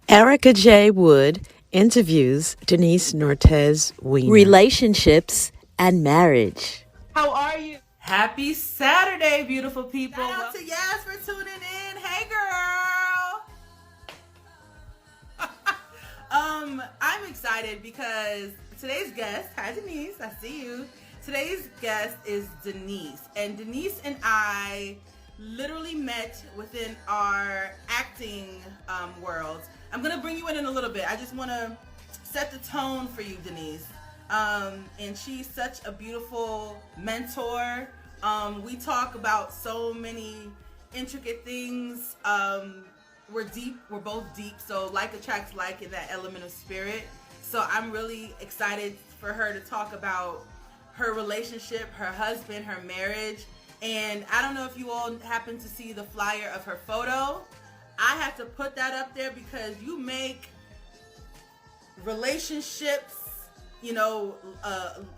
Erika J Wood interviews Denice Nortez Weiner. Relationships and marriage. How are you? Happy Saturday, beautiful people. Shout out to Yas for tuning in. Hey, girl. I'm excited because today's guest, hi Denice, I see you. Today's guest is Denice, and Denice and I literally met within our acting worlds. I'm gonna bring you in a little bit. I just want to set the tone for you, Denice. And she's such a beautiful mentor. We talk about so many intricate things. We're both deep, so like attracts like in that element of spirit. So I'm really excited for her to talk about her relationship, her husband, her marriage. And I don't know if you all happen to see the flyer of her photo. I have to put that up there because you make relationships,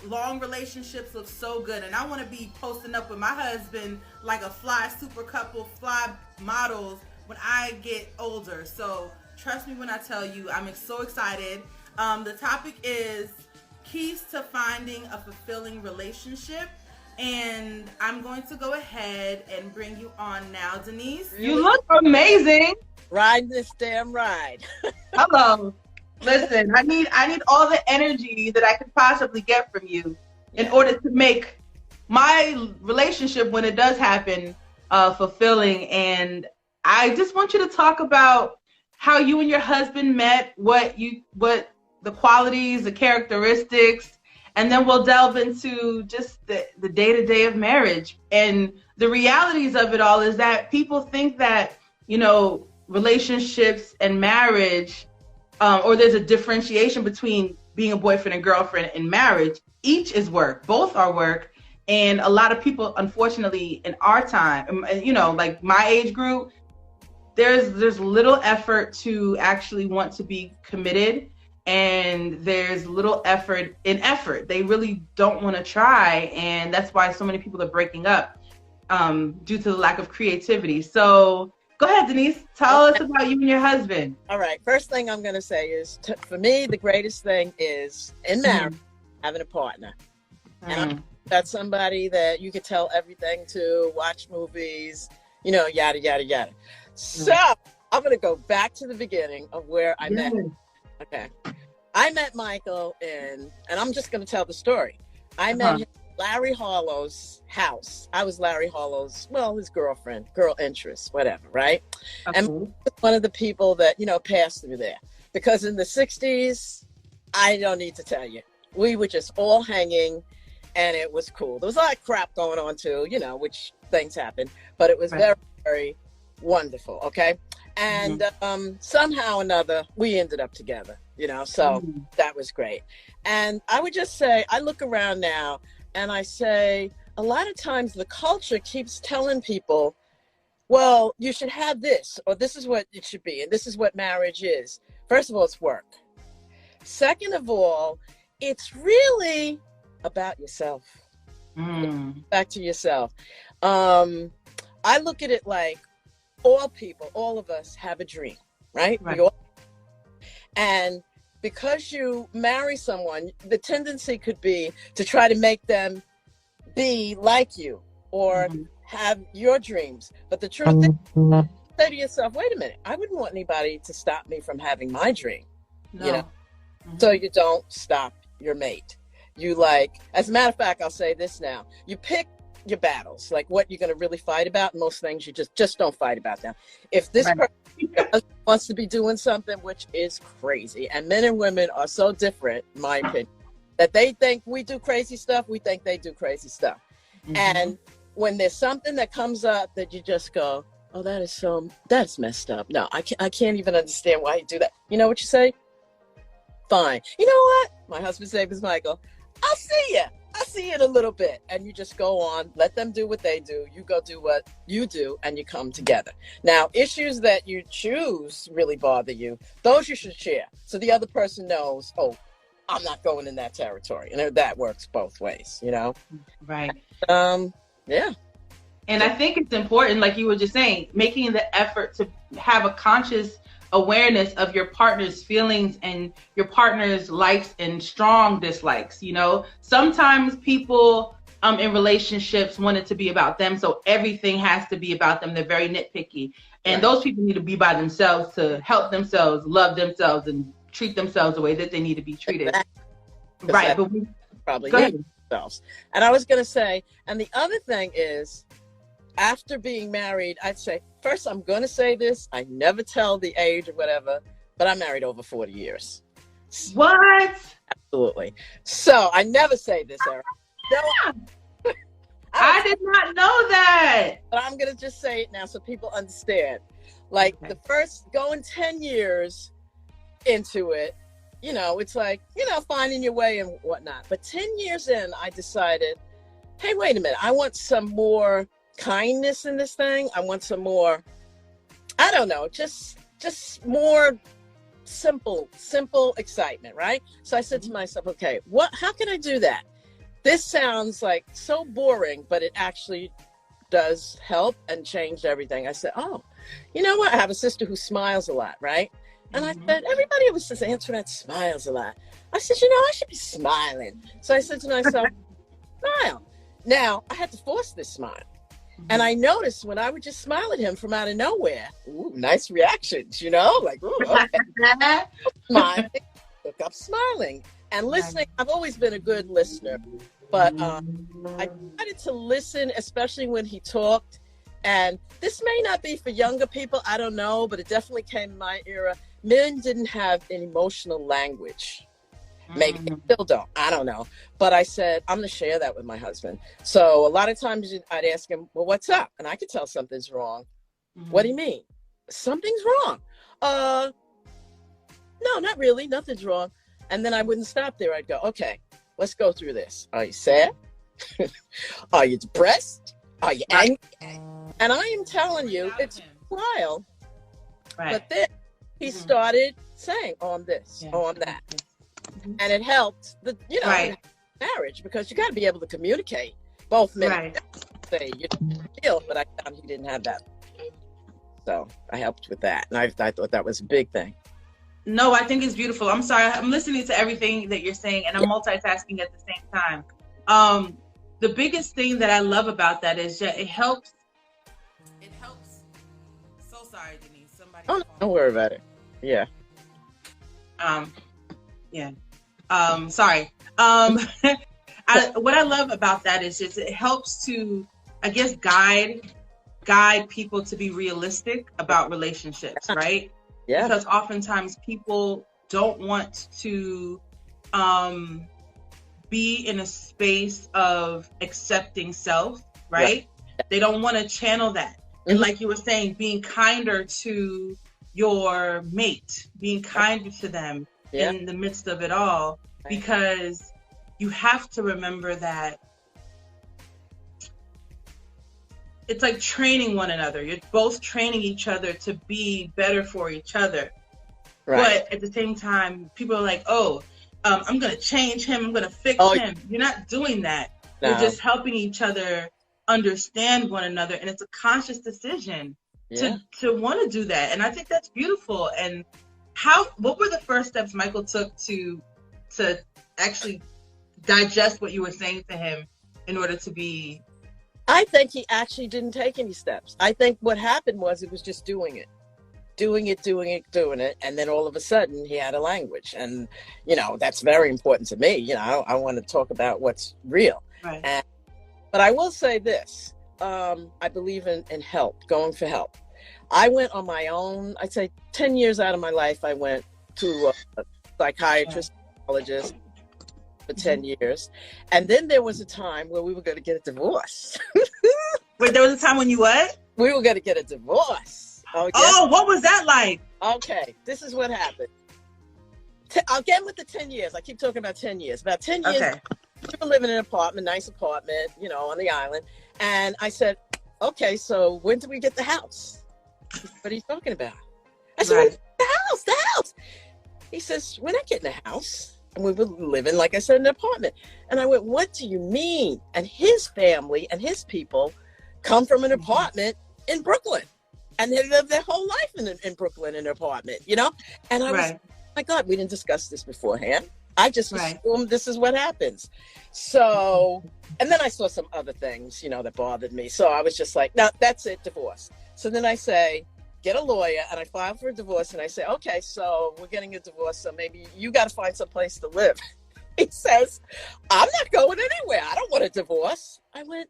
long relationships look so good. And I want to be posting up with my husband like a fly super couple, fly models when I get older. So trust me when I tell you, I'm so excited. The topic is keys to finding a fulfilling relationship. And I'm going to go ahead and bring you on now, Denice. You look amazing. Ride this damn ride. Hello. Listen, I need all the energy that I could possibly get from you in order to make my relationship, when it does happen, fulfilling. And I just want you to talk about how you and your husband met, what the qualities, the characteristics, and then we'll delve into just the day-to-day of marriage. And the realities of it all is that people think that, relationships and marriage, or there's a differentiation between being a boyfriend and girlfriend and marriage. Each is work. Both are work. And a lot of people, unfortunately, in our time, like my age group, there's little effort to actually want to be committed. And there's little effort. They really don't want to try. And that's why so many people are breaking up due to the lack of creativity. So go ahead, Denice. Tell us about you and your husband. All right. First thing I'm going to say is, for me, the greatest thing is in marriage, having a partner. And that's somebody that you could tell everything to, watch movies, yada, yada, yada. So I'm going to go back to the beginning of where I met him. Okay. I met Michael and I'm just going to tell the story. I met him at Larry Harlow's house. I was Larry Harlow's, his girlfriend, girl interest, whatever, right? Okay. And one of the people that, passed through there. Because in the 60s, I don't need to tell you, we were just all hanging and it was cool. There was a lot of crap going on too, which things happen, but it was very, very wonderful, okay? And somehow or another, we ended up together, so that was great. And I would just say, I look around now and I say, a lot of times the culture keeps telling people, well, you should have this, or this is what it should be, and this is what marriage is. First of all, it's work. Second of all, it's really about yourself. Back to yourself. I look at it like, all people, all of us have a dream, right? And because you marry someone, the tendency could be to try to make them be like you or have your dreams. But the truth is, say to yourself, wait a minute, I wouldn't want anybody to stop me from having my dream. So you don't stop your mate. As a matter of fact, I'll say this now, you pick your battles, like what you're going to really fight about. Most things you just don't fight about them. If this person wants to be doing something, which is crazy, and men and women are so different, in my opinion, that they think we do crazy stuff, we think they do crazy stuff. And when there's something that comes up that you just go, oh, that's messed up. No, I can't even understand why you do that. You know what you say? Fine. You know what? My husband's name is Michael. I'll see you. I see it a little bit, and you just go on, let them do what they do, you go do what you do, and you come together. Now, issues that you choose really bother you, those you should share, so the other person knows, oh, I'm not going in that territory, and that works both ways, Right. Yeah. And I think it's important, like you were just saying, making the effort to have a conscious awareness of your partner's feelings and your partner's likes and strong dislikes. You know, sometimes people in relationships want it to be about them, so everything has to be about them. They're very nitpicky, and those people need to be by themselves to help themselves, love themselves, and treat themselves the way that they need to be treated. Exactly. Right, but we probably need themselves. And I was going to say, and the other thing is, after being married, I'd say, first, I'm going to say this. I never tell the age or whatever, but I'm married over 40 years. What? Absolutely. So I never say this, Erika. No, I did not know that. But I'm going to just say it now so people understand. Like the first going 10 years into it, you know, it's like, you know, finding your way and whatnot. But 10 years in, I decided, hey, wait a minute. I want some more kindness in this thing. I want some more, I don't know, just more simple excitement, right? So I said to myself, okay, how can I do that? This sounds like so boring, but it actually does help and change everything. I said, oh, you know what? I have a sister who smiles a lot, right? And I said, everybody always says Antoinette smiles a lot. I said, you know, I should be smiling. So I said to myself, smile. Now, I had to force this smile. And I noticed when I would just smile at him from out of nowhere, ooh, nice reactions, you know, like, ooh, okay. Smiling, look up smiling. And listening, I've always been a good listener, but I started to listen, especially when he talked. And this may not be for younger people, I don't know, but it definitely came in my era. Men didn't have an emotional language. Maybe they still don't, I don't know. But I said, I'm going to share that with my husband. So a lot of times I'd ask him, well, what's up? And I could tell something's wrong. What do you mean? Something's wrong. No, not really. Nothing's wrong. And then I wouldn't stop there. I'd go, okay, let's go through this. Are you sad? Are you depressed? Are you angry? And I am telling you, it's a while. But then he started saying, oh, I'm this, oh, I'm that. And it helped the, you know, marriage, because you got to be able to communicate. Both men say you feel, but I found he didn't have that. So I helped with that. And I thought that was a big thing. No, I think it's beautiful. I'm sorry. I'm listening to everything that you're saying, and I'm multitasking at the same time. The biggest thing that I love about that is that it helps. It helps. So sorry, Denise. Somebody. Oh, don't worry about it. Yeah. Sorry. What I love about that is just it helps to, I guess, guide people to be realistic about relationships, right? Yeah. Because oftentimes people don't want to be in a space of accepting self, right? Yeah. They don't want to channel that. And like you were saying, being kinder to your mate, being kinder to them in the midst of it all, because you have to remember that it's like training one another. You're both training each other to be better for each other. Right. But at the same time, people are like, oh, I'm going to change him. I'm going to fix him. You're not doing that. No. You're just helping each other understand one another. And it's a conscious decision to want to do that. And I think that's beautiful. And what were the first steps Michael took to actually digest what you were saying to him in order to be... I think he actually didn't take any steps. I think what happened was it was just doing it. And then all of a sudden he had a language. And, you know, that's very important to me. You know, I want to talk about what's real. Right. But I will say this. I believe in help, going for help. I went on my own. I'd say 10 years out of my life, I went to a psychiatrist, psychologist for 10 years. And then there was a time where we were going to get a divorce. Wait, there was a time when you what? We were going to get a divorce. Okay? Oh, what was that like? Okay, this is what happened. I'll get with the 10 years. I keep talking about 10 years. About 10 years, we were living in an apartment, nice apartment, you know, on the island. And I said, okay, so when do we get the house? What are you talking about? I said, the house. He says, we're not getting a house. And we were living, like I said, in an apartment. And I went, what do you mean? And his family and his people come from an apartment in Brooklyn. and they lived their whole life in Brooklyn in an apartment, you know? And I was, oh my God, we didn't discuss this beforehand. I just assumed this is what happens. So, and then I saw some other things, you know, that bothered me. So I was just like, no, that's it, divorce. So then I say, get a lawyer, and I file for a divorce, and I say, okay, so we're getting a divorce, so maybe you got to find some place to live. He says, I'm not going anywhere. I don't want a divorce. I went,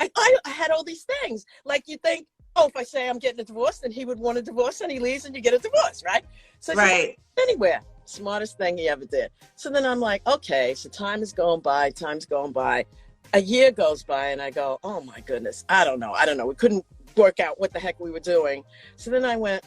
I had all these things. Like, you think, oh, if I say I'm getting a divorce, then he would want a divorce, and he leaves, and you get a divorce, right? So I said, anywhere. Smartest thing he ever did. So then I'm like, okay, so time's going by. A year goes by, and I go, oh my goodness, I don't know. We couldn't work out what the heck we were doing. So then I went,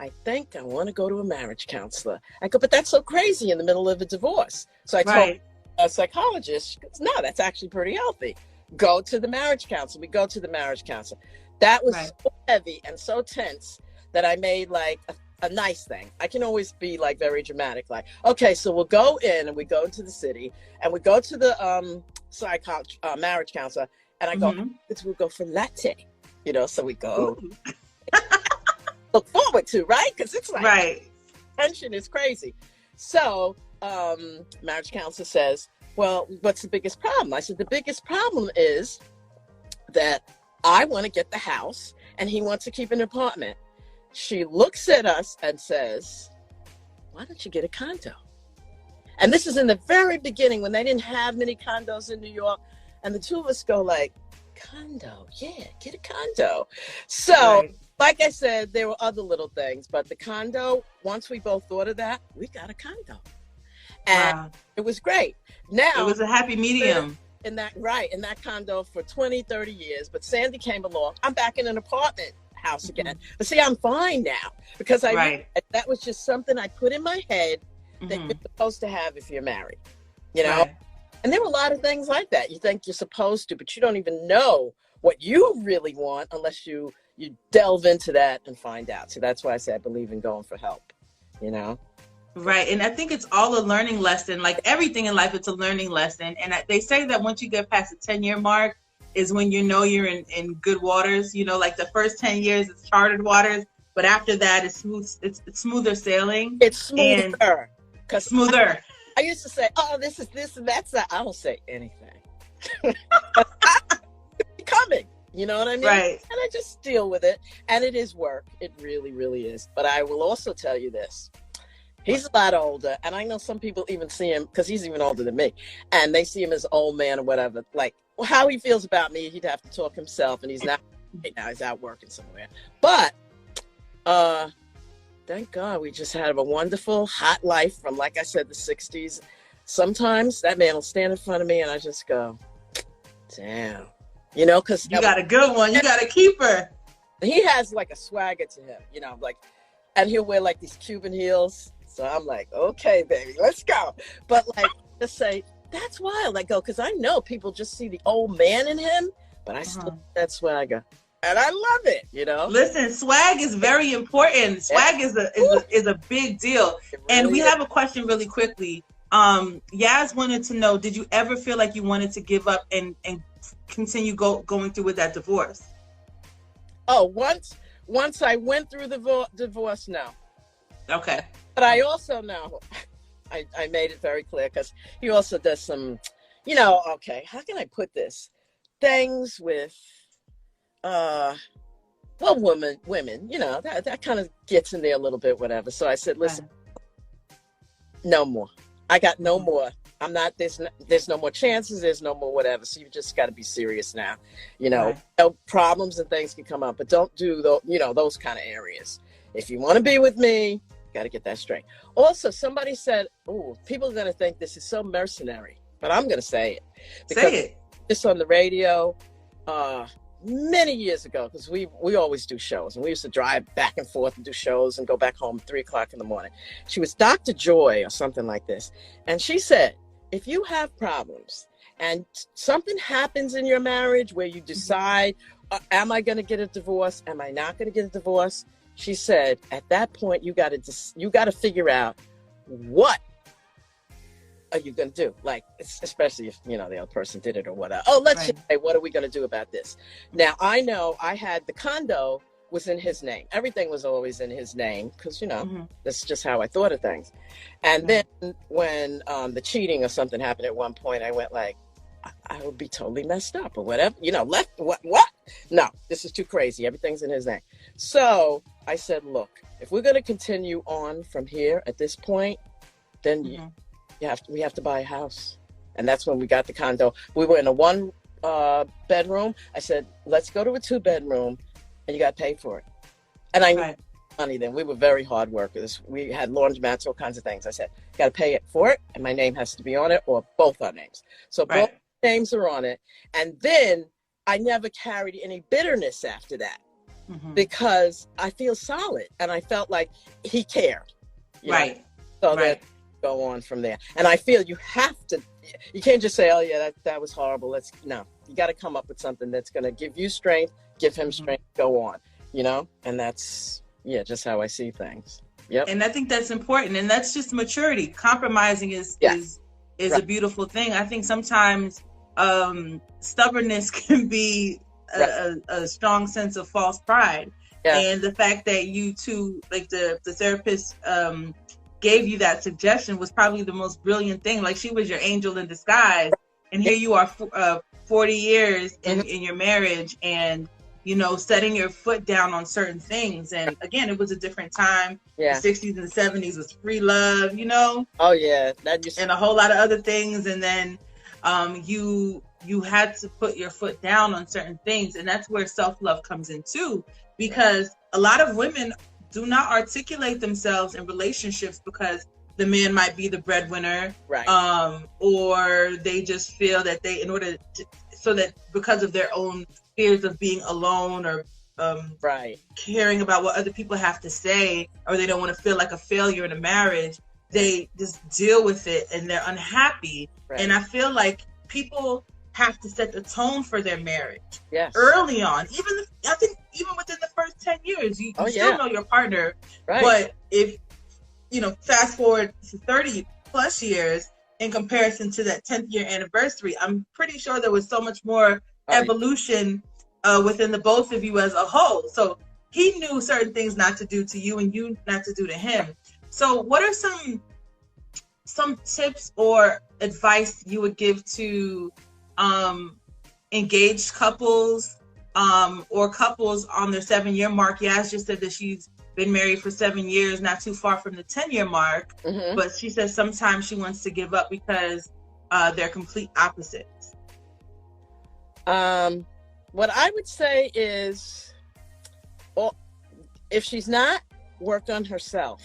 I think I want to go to a marriage counselor. I go, but that's so crazy in the middle of a divorce. So I told a psychologist, she goes, no, that's actually pretty healthy. Go to the marriage counselor. We go to the marriage counselor. That was so heavy and so tense that I made like a nice thing. I can always be like very dramatic, like, okay, so we'll go in and we go into the city and we go to the marriage counselor, and I go, we'll go for latte, you know, so we go look forward to, right? Because it's like tension is crazy. So marriage counselor says, well, what's the biggest problem? I said, the biggest problem is that I want to get the house and he wants to keep an apartment. She looks at us and says, why don't you get a condo? And this is in the very beginning when they didn't have many condos in New York. And the two of us go like, condo, yeah, get a condo. So like I said, there were other little things, but the condo, once we both thought of that, we got a condo. And it was great. Now it was a happy medium. In that condo for 20, 30 years. But Sandy came along. I'm back in an apartment house again. But see, I'm fine now because that was just something I put in my head that you're supposed to have if you're married, you know? And there were a lot of things like that. You think you're supposed to, but you don't even know what you really want unless you delve into that and find out. So that's why I say I believe in going for help, you know? Right. And I think it's all a learning lesson. Like everything in life, it's a learning lesson. And they say that once you get past the 10-year mark is when you know you're in good waters. You know, like the first 10 years, it's charted waters. But after that, it's smoother sailing. It's smoother. Smoother. I used to say, oh, this is this and that's that. I don't say anything. It's coming. You know what I mean? Right. And I just deal with it. And it is work. It really, really is. But I will also tell you this. He's a lot older, and I know some people even see him, because he's even older than me, and they see him as an old man or whatever. Like, how he feels about me, he'd have to talk himself, and he's not right now. He's out working somewhere. But thank God we just had a wonderful, hot life from, like I said, the 60s. Sometimes that man will stand in front of me, and I just go, damn. You know, because you got a good one. You got a keeper. He has, like, a swagger to him, you know, like, and he'll wear, like, these Cuban heels. So I'm like, okay, baby, let's go. But like, just say, that's wild. I go, because I know people just see the old man in him, but I still that swagger. And I love it, you know? Listen, swag is very important. Swag is a big deal. Really and we have a question really quickly. Yaz wanted to know, did you ever feel like you wanted to give up and continue going through with that divorce? Oh, once I went through the divorce, no. Okay. But I also know, I made it very clear, because he also does some, you know, okay, how can I put this? Things with, women, you know, that kind of gets in there a little bit, whatever. So I said, listen, no more. I got no more. I'm not, there's no more chances. There's no more whatever. So you just got to be serious now. You know, problems and things can come up, but don't do those kind of areas. If you want to be with me, got to get that straight. Also, somebody said, oh, people are going to think this is so mercenary, but I'm going to say it. Say it. It's on the radio many years ago, because we always do shows, and we used to drive back and forth and do shows and go back home at 3:00 in the morning. She was Dr. Joy or something like this. And she said, if you have problems and something happens in your marriage where you decide, am I going to get a divorce? Am I not going to get a divorce? She said, at that point, you got to figure out what are you going to do? Like, especially if, the other person did it or whatever. Oh, let's just say, what are we going to do about this? Now, I know I had the condo was in his name. Everything was always in his name because, that's just how I thought of things. And then when the cheating or something happened at one point, I went like, I would be totally messed up or whatever, left, what? No, this is too crazy. Everything's in his name. So I said, look, if we're going to continue on from here at this point, then we have to buy a house. And that's when we got the condo. We were in a 1 bedroom. I said, let's go to a 2-bedroom. And you got to pay for it. And I knew money then. We were very hard workers. We had laundromats, all kinds of things. I said, got to pay it for it. And my name has to be on it or both our names. So both names are on it. And then I never carried any bitterness after that because I feel solid. And I felt like he cared. So that go on from there. And I feel you can't just say, oh yeah, that was horrible. No, you got to come up with something that's going to give you strength, give him strength, go on, and that's, just how I see things. Yep. And I think that's important. And that's just maturity. Compromising is a beautiful thing. I think sometimes stubbornness can be a strong sense of false pride. Yeah. And the fact that you two, like the therapist gave you that suggestion was probably the most brilliant thing. Like she was your angel in disguise. And here you are 40 years in your marriage and, setting your foot down on certain things. And again, it was a different time. Yeah. The 60s and the 70s was free love, Oh, yeah. And a whole lot of other things. And then you had to put your foot down on certain things. And that's where self-love comes in too. Because a lot of women do not articulate themselves in relationships because the man might be the breadwinner, or they just feel that so that because of their own fears of being alone or caring about what other people have to say, or they don't want to feel like a failure in a marriage, they just deal with it and they're unhappy. And I feel like people have to set the tone for their marriage early on. I think even within the first 10 years, you still know your partner. But if, fast forward to 30 plus years in comparison to that 10th year anniversary, I'm pretty sure there was so much more evolution within the both of you as a whole. So he knew certain things not to do to you and you not to do to him. So what are some tips or advice you would give to engaged couples or couples on their 7-year mark? Yaz just said that she's been married for 7 years, not too far from the 10-year mark, but she says sometimes she wants to give up because they're complete opposites. What I would say is, if she's not, work on herself.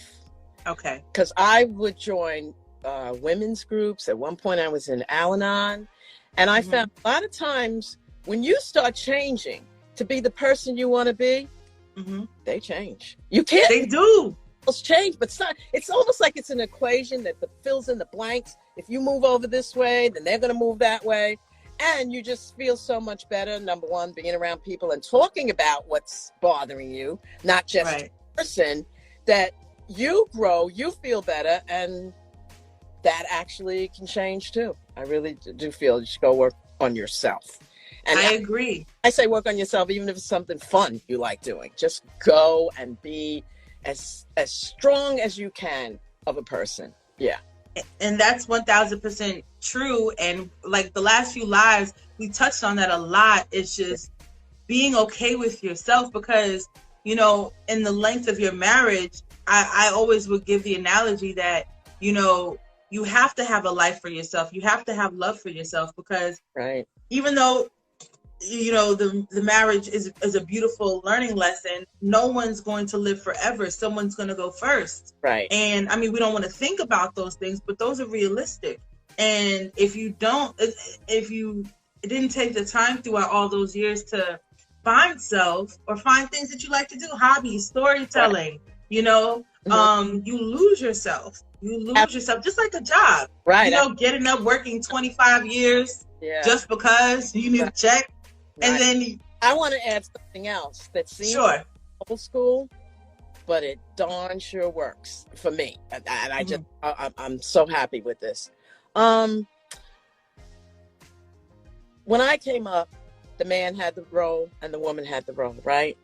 Okay. Because I would join women's groups. At one point I was in Al-Anon, and I found a lot of times when you start changing to be the person you want to be, they change. You can't. They do. Change, but it's almost like it's an equation that fills in the blanks. If you move over this way, then they're going to move that way. And you just feel so much better, number one, being around people and talking about what's bothering you, not just a person, that you grow, you feel better, and that actually can change too. I really do feel you should go work on yourself. And I agree. I say work on yourself, even if it's something fun you like doing. Just go and be as strong as you can of a person. Yeah. And that's 1000% true. And like the last few lives, we touched on that a lot. It's just being okay with yourself because, in the length of your marriage, I always would give the analogy that, you have to have a life for yourself. You have to have love for yourself because even though, the marriage is a beautiful learning lesson, no one's going to live forever. Someone's going to go first. Right. And I mean, we don't want to think about those things, but those are realistic. And if you didn't take the time throughout all those years to find self or find things that you like to do, hobbies, storytelling, you lose yourself. You lose yourself, just like a job. Right. Getting up, working 25 years just because you need a check. And then I want to add something else that seems old school, but it darn sure works for me. And I'm so happy with this. When I came up, the man had the role and the woman had the role, right?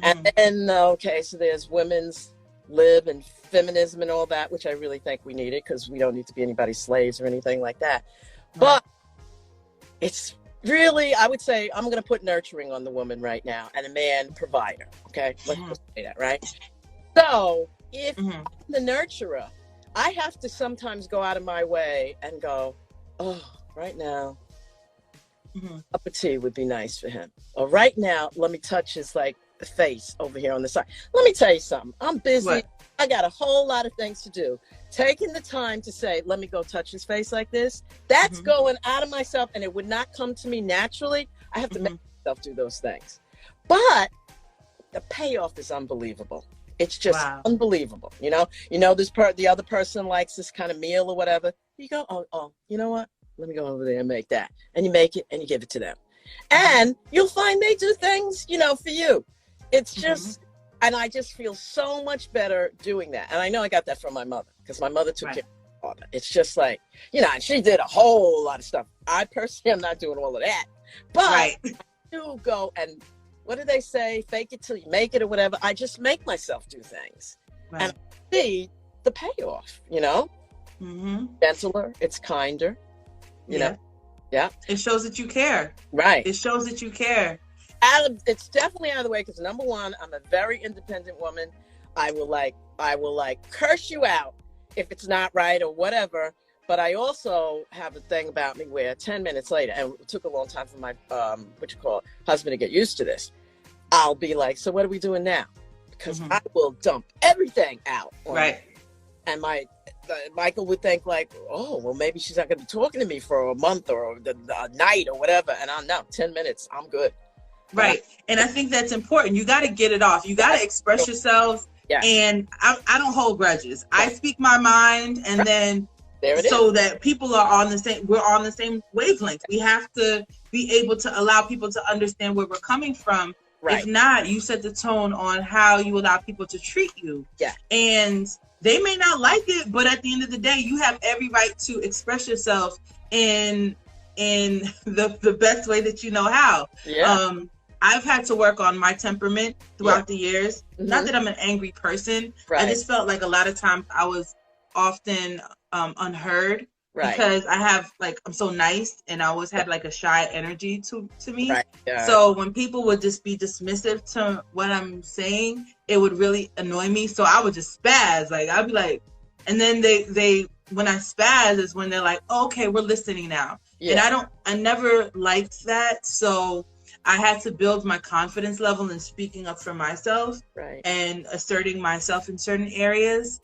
And then, okay, so there's women's lib and feminism and all that, which I really think we need it because we don't need to be anybody's slaves or anything like that. But it's really, I would say, I'm going to put nurturing on the woman right now and a man provider. Okay, let's just say that, right? So if I'm the nurturer, I have to sometimes go out of my way and go, oh, right now, a cup of tea would be nice for him. Or right now, let me touch his face over here on the side. Let me tell you something. I'm busy. What? I got a whole lot of things to do. Taking the time to say, let me go touch his face like this, that's going out of myself, and it would not come to me naturally. I have to make myself do those things. But the payoff is unbelievable. It's just unbelievable. You know, the other person likes this kind of meal or whatever. You go, oh, you know what? Let me go over there and make that. And you make it and you give it to them. And you'll find they do things, for you. It's just, and I just feel so much better doing that. And I know I got that from my mother because my mother took care of my father. It's just like, and she did a whole lot of stuff. I personally am not doing all of that. But I do go and, what do they say? Fake it till you make it or whatever. I just make myself do things. And I see the payoff, Gentler, it's kinder, you know. Yeah. It shows that you care. Right. It shows that you care. It's definitely out of the way because number one, I'm a very independent woman. I will curse you out if it's not right or whatever. But I also have a thing about me where 10 minutes later, and it took a long time for my husband to get used to this. I'll be like, so what are we doing now? Because I will dump everything out. And Michael would think like, oh, well, maybe she's not going to be talking to me for a month or a night or whatever. And I'm not 10 minutes. I'm good. Right. And I think that's important. You got to get it off. You got to express yourselves. Yeah. And I don't hold grudges. I speak my mind, and then so that people are we're on the same wavelength. We have to be able to allow people to understand where we're coming from. Right. If not, you set the tone on how you allow people to treat you. Yeah. And they may not like it, but at the end of the day, you have every right to express yourself in the best way that you know how. Yeah. I've had to work on my temperament throughout the years. Not that I'm an angry person. I just felt like a lot of times I was often unheard because I have I'm so nice, and I always had a shy energy to me. Right. Yeah. So when people would just be dismissive to what I'm saying, it would really annoy me. So I would just spaz. I'd be like, and then they when I spaz is when they're like, oh, okay, we're listening now. Yeah. And I never liked that. So I had to build my confidence level in speaking up for myself and asserting myself in certain areas.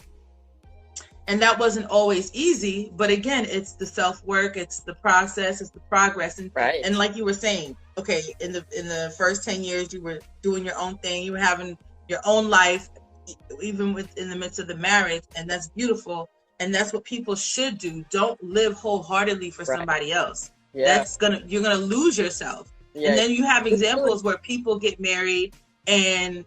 And that wasn't always easy, but again, it's the self-work, it's the process, it's the progress. And like you were saying, okay, in the first 10 years, you were doing your own thing, you were having your own life, even in the midst of the marriage, and that's beautiful. And that's what people should do. Don't live wholeheartedly for somebody else. Yeah. You're gonna lose yourself. Yeah. And then you have examples where people get married and,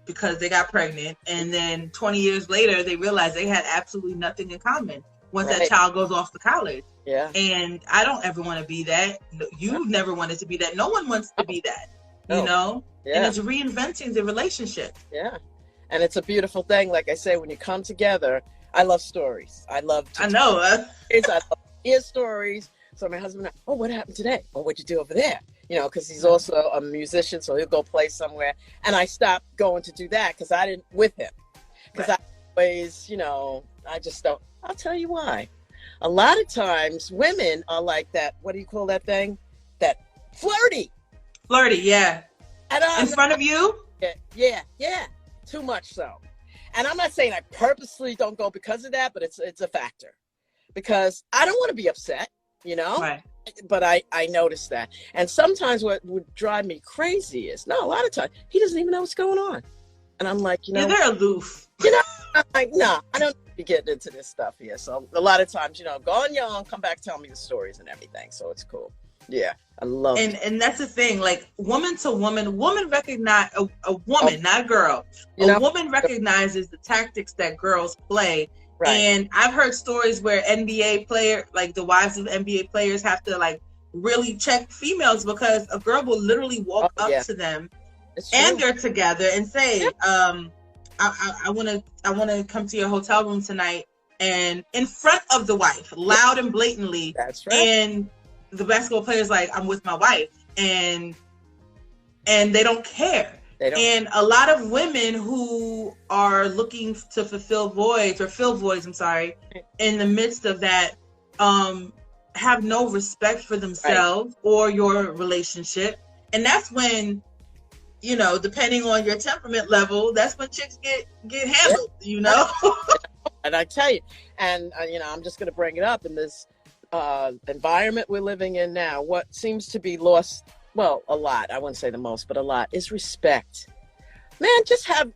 because they got pregnant, and then 20 years later, they realize they had absolutely nothing in common once that child goes off to college. Yeah. And I don't ever want to be that. You never wanted to be that. No one wants to be that, Yeah. And it's reinventing the relationship. Yeah. And it's a beautiful thing. Like I say, when you come together, I love stories. I love to I love to hear stories. So my husband and I, oh, what happened today? Oh, what'd you do over there? Because he's also a musician, so he'll go play somewhere. And I stopped going to do that because I didn't with him. Because I always, I just don't. I'll tell you why. A lot of times women are like that. What do you call that thing? That flirty. Flirty, yeah. And in front of you? Yeah. Too much so. And I'm not saying I purposely don't go because of that, but it's a factor. Because I don't want to be upset, Right. But I noticed that. And sometimes what would drive me crazy is, a lot of times, he doesn't even know what's going on. And I'm like, Yeah, they're aloof. I'm like, no, I don't need to get into this stuff here. So a lot of times, go on your own, come back, tell me the stories and everything. So it's cool. Yeah, I love it. And that's the thing, woman to woman recognize, a woman, not a girl. A woman recognizes the tactics that girls play. Right. And I've heard stories where NBA player, the wives of NBA players have to really check females because a girl will literally walk up to them and they're together and say, I want to come to your hotel room tonight, and in front of the wife, loud and blatantly. That's right. And the basketball player's like, I'm with my wife, and they don't care. And a lot of women who are looking to fill voids, in the midst of that, have no respect for themselves or your relationship. And that's when, you know, depending on your temperament level, that's when chicks get handled, you know? And I tell you, and you know, I'm just going to bring it up in this environment we're living in now. What seems to be lost, well, a lot, I wouldn't say the most, but a lot, is respect. Man,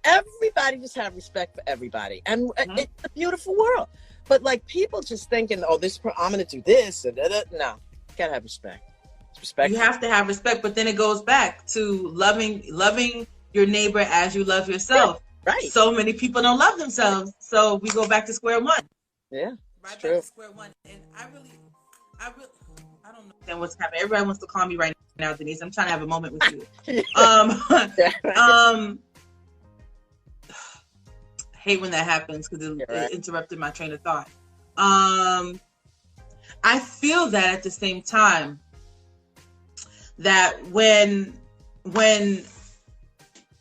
everybody just have respect for everybody. And it's a beautiful world. But like people just thinking, oh, I'm going to do this. And no, you got to have respect. Respect. You have to have respect, but then it goes back to loving your neighbor as you love yourself. Yeah, right. So many people don't love themselves. So we go back to square one. Yeah. Right true. back to square one. And I don't know. And what's happening? Everybody wants to call me right now, Denise. I'm trying to have a moment with you. Hate when that happens because it interrupted my train of thought. I feel that at the same time that when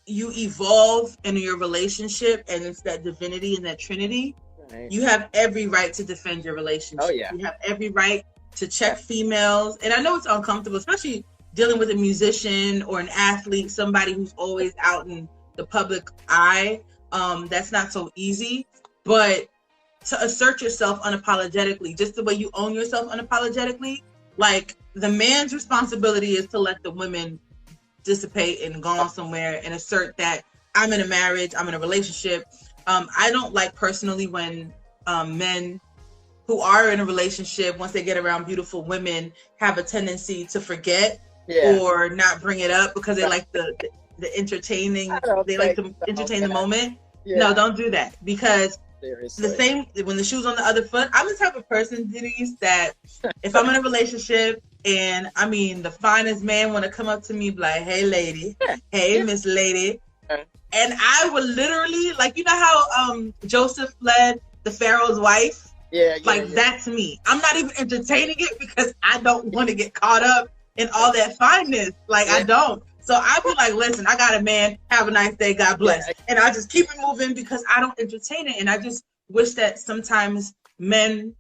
you evolve in your relationship and it's that divinity and that trinity, you have every right to defend your relationship. Oh, yeah. You have every right to check females. And I know it's uncomfortable, especially dealing with a musician or an athlete, somebody who's always out in the public eye. That's not so easy, but to assert yourself unapologetically, just the way you own yourself unapologetically, like the man's responsibility is to let the women dissipate and go on somewhere and assert that I'm in a marriage, I'm in a relationship. I don't like personally when men who are in a relationship, once they get around beautiful women, have a tendency to forget or not bring it up because they like the entertaining, they like to entertain the moment. Yeah. No, don't do that, because seriously, the same when the shoe's on the other foot. I'm the type of person, Denise, that if I'm in a relationship and I mean the finest man want to come up to me like, hey lady, hey Miss Lady, and I would literally, like, you know how Joseph fled the Pharaoh's wife? That's me. I'm not even entertaining it because I don't want to get caught up in all that fineness. Like I don't. So I be like, listen, I got a man, have a nice day, God bless. And I just keep it moving because I don't entertain it. And I just wish that sometimes men,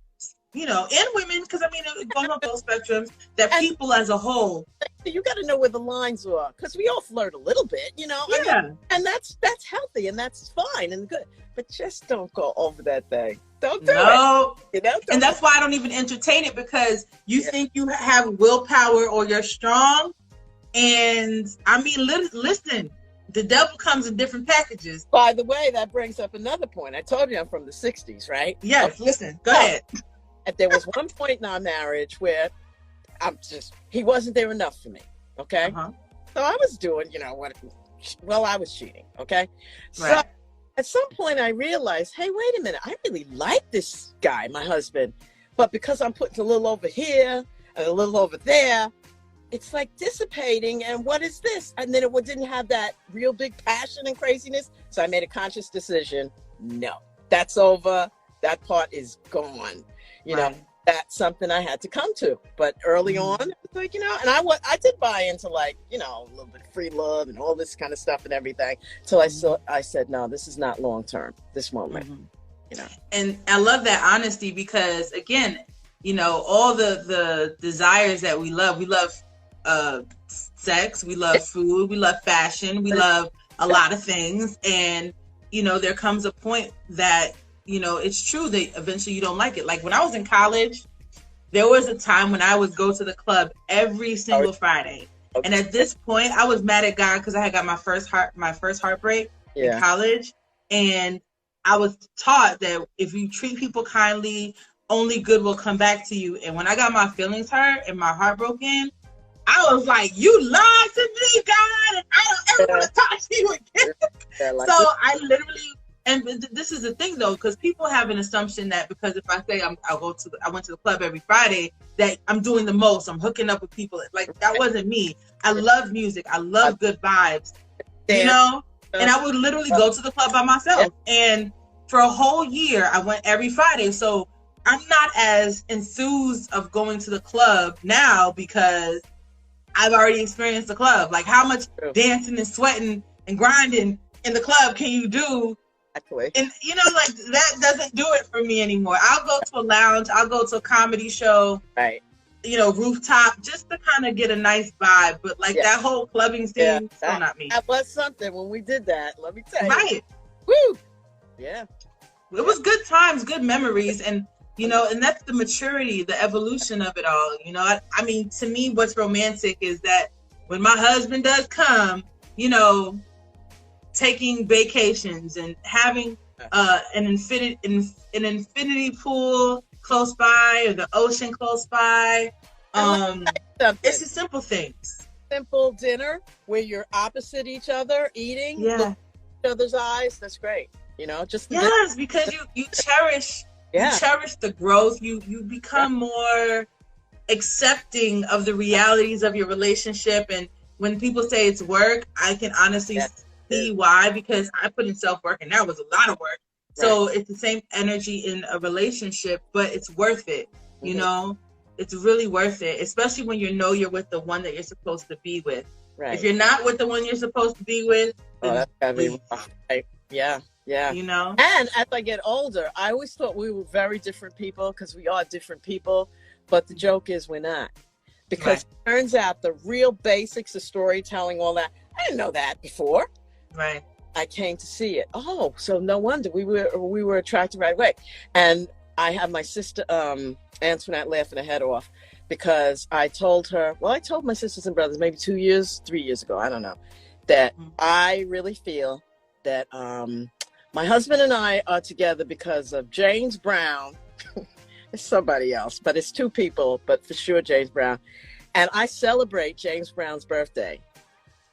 you know, and women, because I mean, it goes on both spectrums, that people as a whole. You got to know where the lines are, because we all flirt a little bit, you know? Yeah. I mean, and that's healthy and that's fine and good. But just don't go over that thing. Don't do it. You know? And that's why I don't even entertain it, because you think you have willpower or you're strong. And I mean, listen, the devil comes in different packages. By the way, that brings up another point. I told you I'm from the 60s, right? Yes, listen, go ahead. And there was one point in our marriage where he wasn't there enough for me, okay? So I was doing, you know, I was cheating, okay? So at some point I realized, hey, wait a minute, I really like this guy, my husband, but because I'm putting a little over here and a little over there, it's like dissipating, and what is this? And then it didn't have that real big passion and craziness. So I made a conscious decision. No, that's over. That part is gone. You know, that's something I had to come to. But early on, it's like, you know, and I did buy into, like, you know, a little bit of free love and all this kind of stuff and everything. Till I said, no, this is not long term. This won't work. You know. And I love that honesty, because again, you know, all the desires that we love sex, we love food, we love fashion, we love a lot of things. And, you know, there comes a point that, you know, it's true that eventually you don't like it. Like when I was in college, there was a time when I would go to the club every single Friday. And at this point I was mad at God because I had got my first heartbreak in college. And I was taught that if you treat people kindly, only good will come back to you. And when I got my feelings hurt and my heart broken, I was like, you lied to me, God, and I don't ever want to talk to you again. I literally, and this is the thing though, because people have an assumption that because if I say I went to the club every Friday, that I'm doing the most, I'm hooking up with people. Like, that wasn't me. I love music. I love good vibes. you know? And I would literally go to the club by myself. And for a whole year, I went every Friday. So I'm not as enthused of going to the club now because I've already experienced the club. Like, how much dancing and sweating and grinding in the club can you do? Exactly. And, you know, like, that doesn't do it for me anymore. I'll go to a lounge. I'll go to a comedy show. Right. You know, rooftop, just to kind of get a nice vibe. But, like, that whole clubbing scene, still not me. That was something when we did that. Let me tell you. Right. Woo! Yeah. It was good times, good memories. And, you know, and that's the maturity, the evolution of it all. You know, I mean, to me, what's romantic is that when my husband does come, you know, taking vacations and having an infinity pool close by or the ocean close by. It's the simple things. Simple dinner where you're opposite each other, eating, look in each other's eyes. That's great. You know, just because you cherish the growth. You become more accepting of the realities of your relationship. And when people say it's work, I can honestly see why, because I put in self-work and that was a lot of work. So it's the same energy in a relationship, but it's worth it. You know, it's really worth it, especially when you know you're with the one that you're supposed to be with. Right. If you're not with the one you're supposed to be with, that's gotta be right. Yeah. You know? And as I get older, I always thought we were very different people because we are different people. But the joke is we're not. Because it turns out the real basics of storytelling, all that, I didn't know that before. Right. I came to see it. Oh, so no wonder we were attracted right away. And I have my sister, Antoinette, laughing her head off because I told my sisters and brothers maybe 3 years ago, I don't know, that I really feel that my husband and I are together because of James Brown. It's somebody else, but it's two people, but for sure James Brown. And I celebrate James Brown's birthday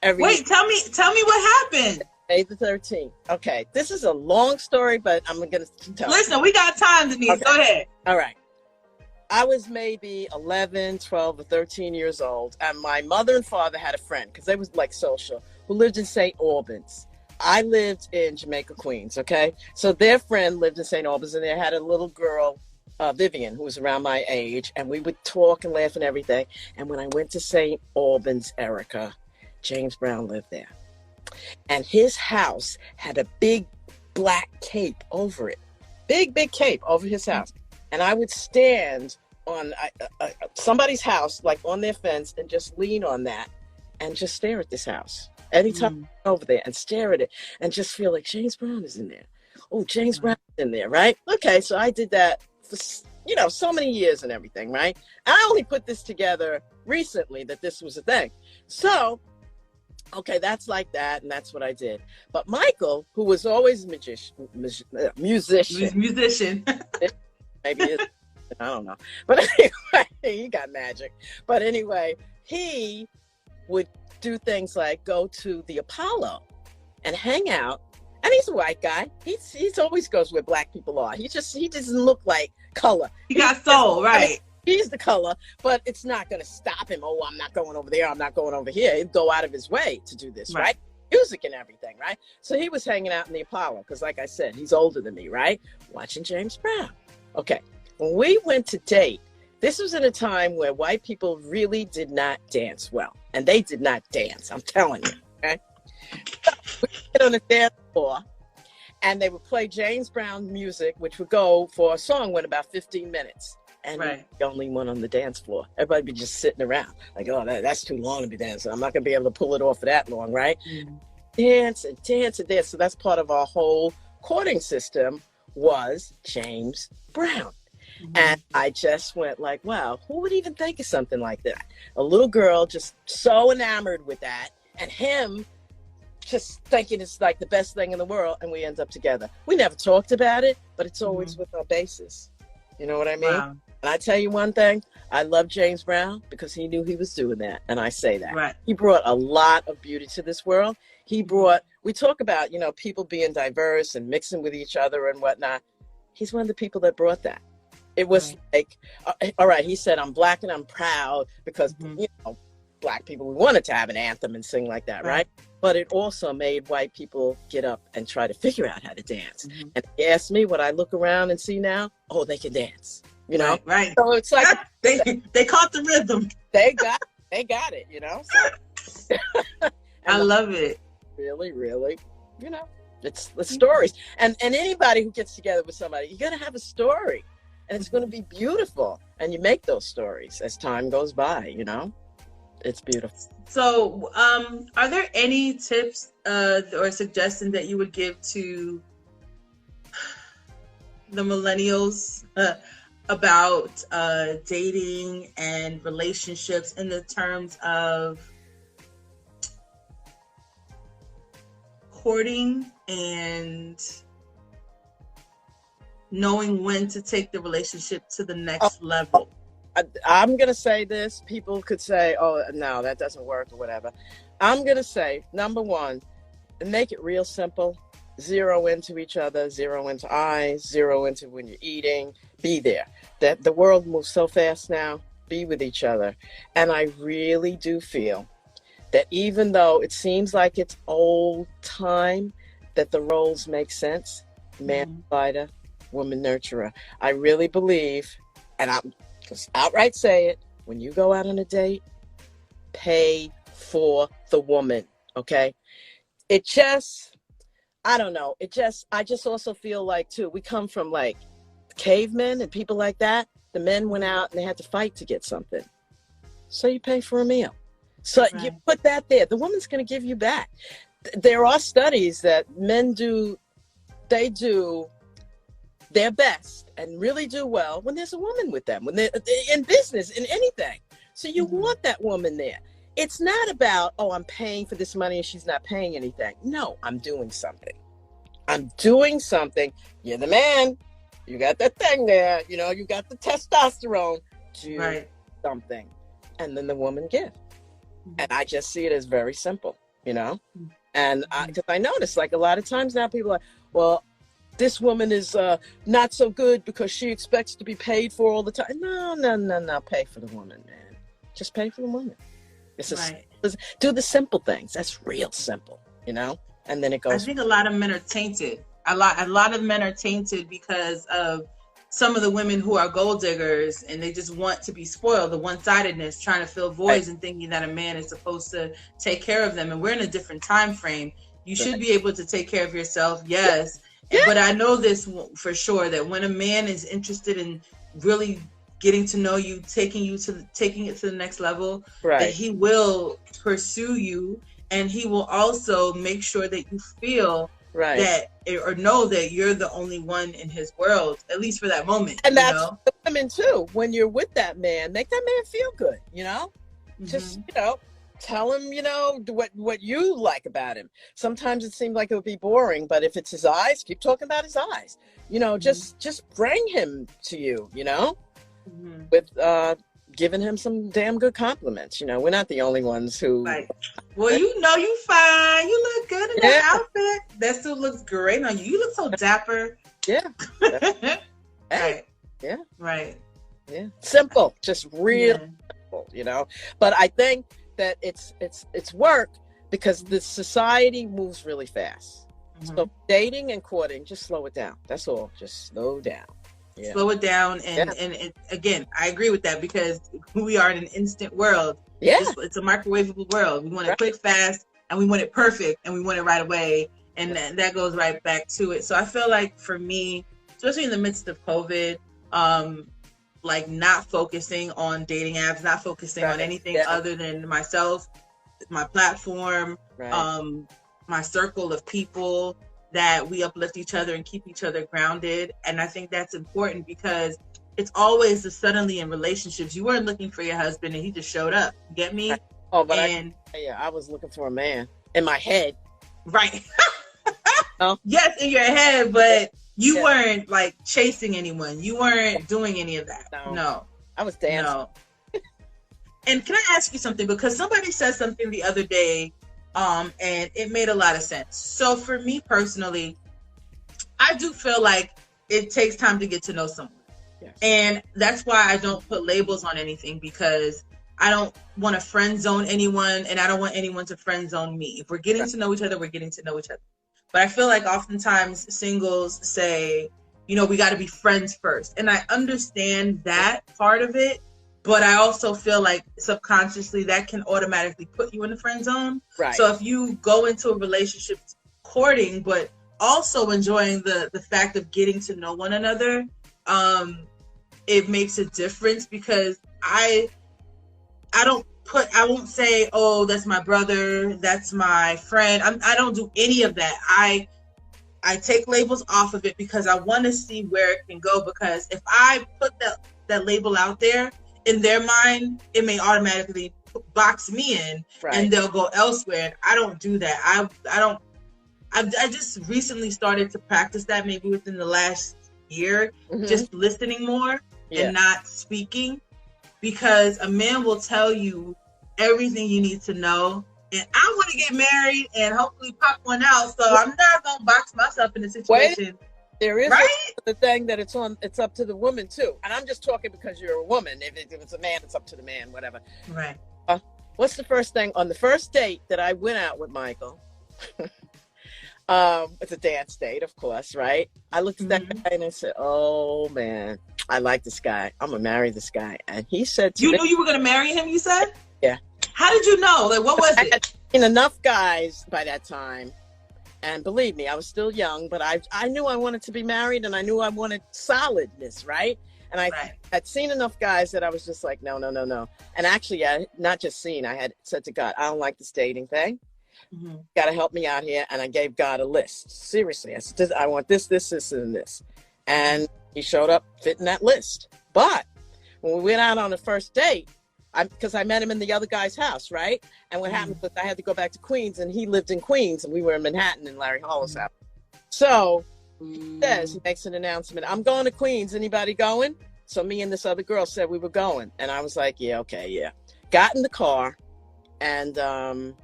every year. Tell me what happened. May the 13th. Okay, this is a long story, but I'm going to tell you. Listen, we got time, Denise. Okay. Go ahead. All right. I was maybe 11, 12, or 13 years old, and my mother and father had a friend, because they was like social, who lived in St. Albans. I lived in Jamaica, Queens, okay? So their friend lived in St. Albans, and they had a little girl, Vivian, who was around my age, and we would talk and laugh and everything. And when I went to St. Albans, Erika, James Brown lived there. And his house had a big black cape over it. Big cape over his house. And I would stand on somebody's house, like on their fence, and just lean on that and just stare at this house. Anytime I go over there and stare at it and just feel like James Brown is in there. Oh, James Brown is in there, right? Okay, so I did that for, so many years and everything, right? And I only put this together recently that this was a thing. So, okay, that's like that, and that's what I did. But Michael, who was always a musician. Maybe it's, I don't know. But anyway, he got magic. But anyway, he would do things like go to the Apollo and hang out. And he's a white guy. He's always goes where black people are. He doesn't look like color. He got soul, right? I mean, he's the color, but it's not going to stop him. Oh, I'm not going over there. I'm not going over here. He'd go out of his way to do this, right? Music and everything, right? So he was hanging out in the Apollo because, like I said, he's older than me, right? Watching James Brown. Okay. When we went to date, this was in a time where white people really did not dance well. And they did not dance, I'm telling you, okay? So we get on the dance floor, and they would play James Brown music, which would go for a song went about 15 minutes. And the only one on the dance floor. Everybody be just sitting around. Like, oh, that's too long to be dancing. I'm not going to be able to pull it off for that long, right? Dance and dance and dance. So that's part of our whole courting system was James Brown. And I just went like, wow, who would even think of something like that? A little girl just so enamored with that, and him just thinking it's like the best thing in the world, and we end up together. We never talked about it, but it's always with our basis. You know what I mean? Wow. And I tell you one thing, I love James Brown because he knew he was doing that, and I say that. Right. He brought a lot of beauty to this world. We talk about, people being diverse and mixing with each other and whatnot. He's one of the people that brought that. It was like, all right, he said, I'm black and I'm proud because, black people, we wanted to have an anthem and sing like that, right? but it also made white people get up and try to figure out how to dance. Mm-hmm. And if you ask me what I look around and see now, oh, they can dance, you know? Right. So it's like they caught the rhythm. they got it, you know? So, I love it. Really, really, you know, it's the stories. And anybody who gets together with somebody, you're going to have a story, and it's going to be beautiful. And you make those stories as time goes by, you know? It's beautiful. So, are there any tips or suggestions that you would give to the millennials about dating and relationships in the terms of courting and knowing when to take the relationship to the next level? I'm going to say this. People could say, oh, no, that doesn't work or whatever. I'm going to say, number one, make it real simple. Zero into each other, zero into eyes, zero into when you're eating. Be there. That the world moves so fast now. Be with each other. And I really do feel that even though it seems like it's old time, that the roles make sense. Man provider, woman nurturer. I really believe, and I'm just outright say it, when you go out on a date, pay for the woman, okay? It just, I don't know. I just also feel like, too, we come from like cavemen and people like that. The men went out and they had to fight to get something. So you pay for a meal. So you put that there. The woman's going to give you back. There are studies that men do their best and really do well when there's a woman with them, when they're in business, in anything. So you want that woman there. It's not about, oh, I'm paying for this money and she's not paying anything. No, I'm doing something. You're the man. You got that thing there. You know, you got the testosterone. Do something. And then the woman gives. And I just see it as very simple, you know? And because I notice, like, a lot of times now people are like, well, this woman is not so good because she expects to be paid for all the time. No. Pay for the woman, man. Just pay for the woman. Do the simple things. That's real simple, you know? And then it goes. I think a lot of men are tainted. A lot of men are tainted because of some of the women who are gold diggers and they just want to be spoiled, the one-sidedness, trying to fill voids and thinking that a man is supposed to take care of them. And we're in a different time frame. You should be able to take care of yourself, yes. But I know this for sure, that when a man is interested in really getting to know you, taking it to the next level, that he will pursue you, and he will also make sure that you feel that or know that you're the only one in his world, at least for that moment. And that's the women too. When you're with that man, make that man feel good, you know? Just, you know, tell him, you know, what you like about him. Sometimes it seems like it would be boring, but if it's his eyes, keep talking about his eyes. You know, just bring him to you, you know, with giving him some damn good compliments. You know, we're not the only ones who. Well, you know, you fine. You look good in that outfit. That still looks great on you. You look so dapper. Yeah. Right. Yeah. Simple. Just real simple, you know. But I think that it's work because the society moves really fast. So dating and courting, just slow it down. That's all. Just slow down. Yeah. Slow it down, and it, again, I agree with that because we are in an instant world. Yeah, it's a microwavable world. We want it quick, fast, and we want it perfect, and we want it right away, and that goes right back to it. So I feel like for me, especially in the midst of COVID, like not focusing on dating apps, not focusing on anything other than myself, my platform, my circle of people, that we uplift each other and keep each other grounded. And I think that's important because it's always suddenly in relationships. You weren't looking for your husband and he just showed up. Get me? Oh, but I was looking for a man in my head. Right. Yes, in your head, but you weren't like chasing anyone. You weren't doing any of that. No. I was dancing. No. And can I ask you something? Because somebody said something the other day, and it made a lot of sense. So for me personally, I do feel like it takes time to get to know someone. Yes. And that's why I don't put labels on anything, because I don't want to friend zone anyone, and I don't want anyone to friend zone me. If we're getting to know each other, we're getting to know each other. But I feel like oftentimes singles say, you know, we got to be friends first. And I understand that part of it, but I also feel like subconsciously that can automatically put you in the friend zone. Right. So if you go into a relationship courting, but also enjoying the fact of getting to know one another, it makes a difference, because I won't say, oh, that's my brother, that's my friend. I don't do any of that. I take labels off of it because I want to see where it can go, because if I put that label out there, in their mind, it may automatically box me in, and they'll go elsewhere. And I don't do that. I just recently started to practice that, maybe within the last year, just listening more and not speaking, because a man will tell you everything you need to know. And I want to get married and hopefully pop one out, so I'm not gonna box myself in a situation. There is the thing that it's up to the woman too. And I'm just talking because you're a woman. If it's a man, it's up to the man, whatever. Right. What's the first thing on the first date that I went out with Michael? It's a dance date, of course, right? I looked at that guy and I said, oh man, I like this guy. I'm gonna marry this guy. And he said to me, you knew you were gonna marry him, you said? Yeah. How did you know? Like, what was it? I had seen enough guys by that time. And believe me, I was still young, but I knew I wanted to be married, and I knew I wanted solidness, right? And I had seen enough guys that I was just like, no. And actually, I not just seen, I had said to God, I don't like this dating thing. Got to help me out here. And I gave God a list. Seriously, I said, I want this, and this. And he showed up fitting that list. But when we went out on the first date, because I met him in the other guy's house, right? And what happened was I had to go back to Queens, and he lived in Queens, and we were in Manhattan in Larry Hollow's house. So he makes an announcement, I'm going to Queens. Anybody going? So me and this other girl said we were going. And I was like, yeah, okay, yeah. Got in the car, and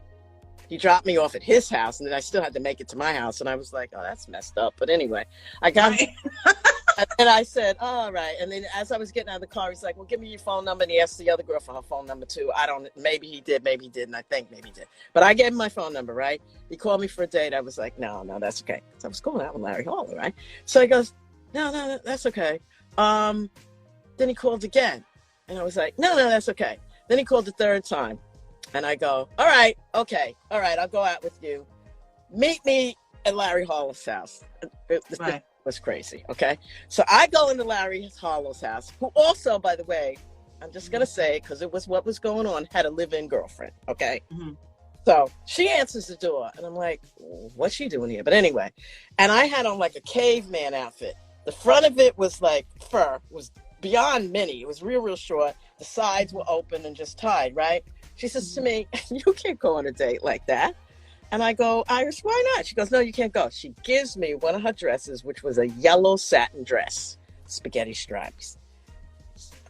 he dropped me off at his house, and then I still had to make it to my house. And I was like, oh, that's messed up. But anyway, I got and I said, all right. And then as I was getting out of the car, he's like, well, give me your phone number. And he asked the other girl for her phone number too. Maybe he did, maybe he didn't. I think maybe he did. But I gave him my phone number, right? He called me for a date. I was like, no, that's okay. So I was going out with Larry Hall, right? So he goes, no, that's okay. Then he called again. And I was like, no, that's okay. Then he called the third time. And I go, all right, okay. All right, I'll go out with you. Meet me at Larry Hall's house. Right. Was crazy. Okay. So I go into Larry Hollow's house, who also, by the way, I'm just going to say, because it was what was going on, had a live-in girlfriend. Okay. So she answers the door and I'm like, what's she doing here? But anyway, and I had on like a caveman outfit. The front of it was like fur, was beyond mini. It was real short. The sides were open and just tied, right? She says to me, you can't go on a date like that. And I go, Iris, why not? She goes, no, you can't go. She gives me one of her dresses, which was a yellow satin dress, spaghetti stripes.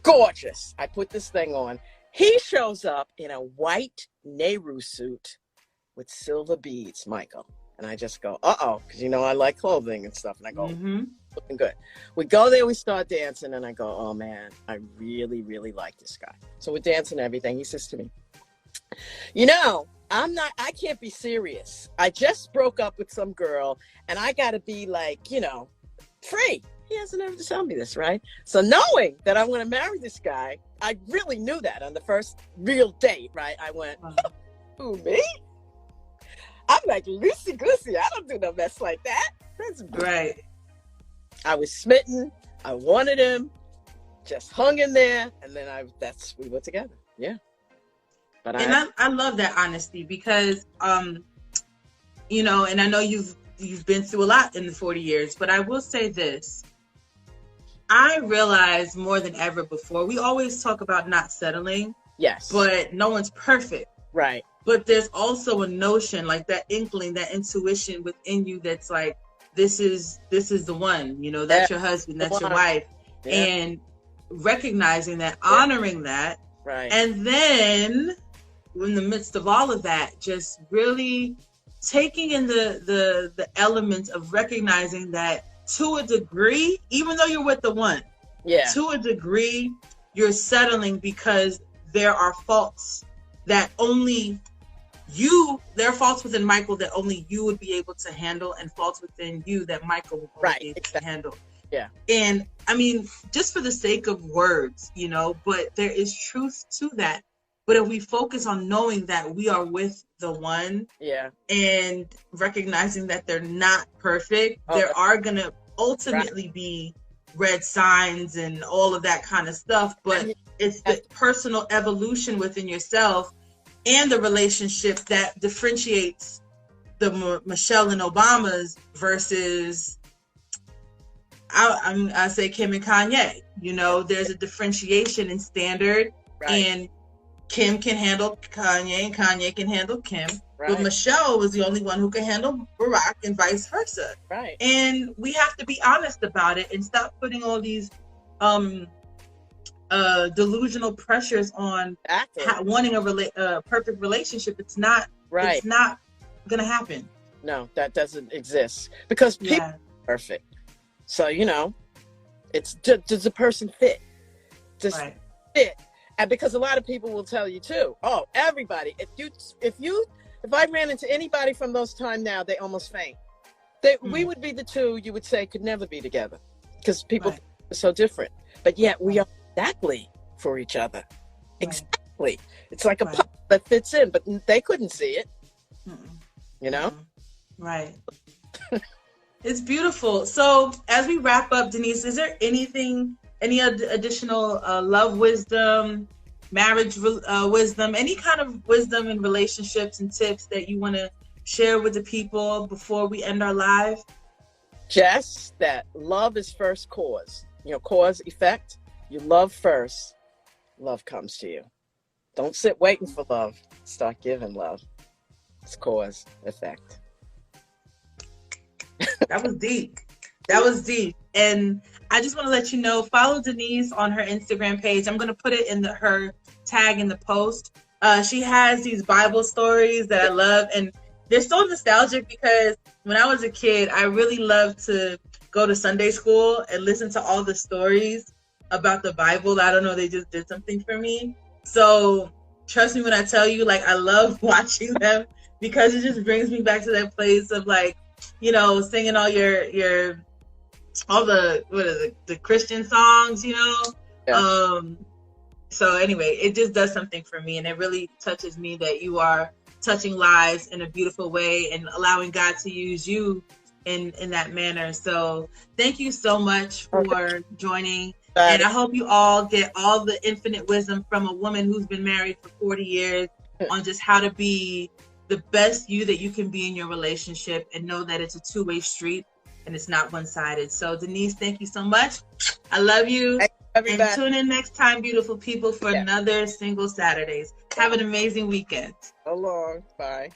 Gorgeous. I put this thing on. He shows up in a white Nehru suit with silver beads, Michael. And I just go, uh-oh, because you know I like clothing and stuff. And I go, looking good. We go there, we start dancing, and I go, oh man, I really, really like this guy. So we're dancing and everything. He says to me, you know, I can't be serious. I just broke up with some girl and I got to be like, you know, free. He hasn't ever tell me this, right? So knowing that I'm going to marry this guy, I really knew that on the first real date, right? I went, who, me? I'm like loosey-goosey. I don't do no mess like that. That's right. I was smitten. I wanted him. Just hung in there. And then we were together. Yeah. But I love that honesty because, you know, and I know you've been through a lot in the 40 years, but I will say this. I realize more than ever before, we always talk about not settling. Yes. But no one's perfect. Right. But there's also a notion, like that inkling, that intuition within you that's like, this is the one, you know, that's your husband, that's your wife. Yeah. And recognizing that, honoring that. Right. And then in the midst of all of that, just really taking in the elements of recognizing that to a degree, even though you're with the one, to a degree, you're settling because there are faults that only there are faults within Michael that only you would be able to handle, and faults within you that Michael would only be able to handle. Yeah. And I mean, just for the sake of words, you know, but there is truth to that. But if we focus on knowing that we are with the one, and recognizing that they're not perfect, there are going to ultimately be red signs and all of that kind of stuff. But it's the personal evolution within yourself and the relationship that differentiates the Michelle and Obamas versus, I say Kim and Kanye. You know, there's a differentiation in standard, and Kim can handle Kanye and Kanye can handle Kim. But Michelle was the only one who could handle Barack and vice versa. Right. And we have to be honest about it and stop putting all these delusional pressures on wanting a perfect relationship. It's not It's not gonna happen. No, that doesn't exist because people are perfect. So, you know, it's does the person fit? Just fit. And because a lot of people will tell you too, oh, everybody, if I ran into anybody from those times now, they almost faint. We would be the two you would say could never be together because people are so different. But yet we are exactly for each other. Exactly. It's like a puzzle that fits in, but they couldn't see it. You know? Right. It's beautiful. So as we wrap up, Denice, is there any additional love wisdom, marriage wisdom, any kind of wisdom in relationships and tips that you want to share with the people before we end our live? Just that love is first cause. You know, cause, effect. You love first, love comes to you. Don't sit waiting for love. Start giving love. It's cause, effect. That was deep. That was deep. And I just want to let you know, follow Denice on her Instagram page. I'm going to put it in her tag in the post. She has these Bible stories that I love, and they're so nostalgic because when I was a kid, I really loved to go to Sunday school and listen to all the stories about the Bible. I don't know, they just did something for me. So trust me when I tell you, like, I love watching them because it just brings me back to that place of, like, you know, singing all all the Christian songs, you know. So anyway, it just does something for me, and it really touches me that you are touching lives in a beautiful way and allowing God to use you in that manner. So thank you so much for joining. And I hope you all get all the infinite wisdom from a woman who's been married for 40 years on just how to be the best you that you can be in your relationship, and know that it's a two-way street and it's not one-sided. So Denice, thank you so much. I love you. And tune in next time, beautiful people, for another Single Saturdays. Have an amazing weekend. So long. Bye.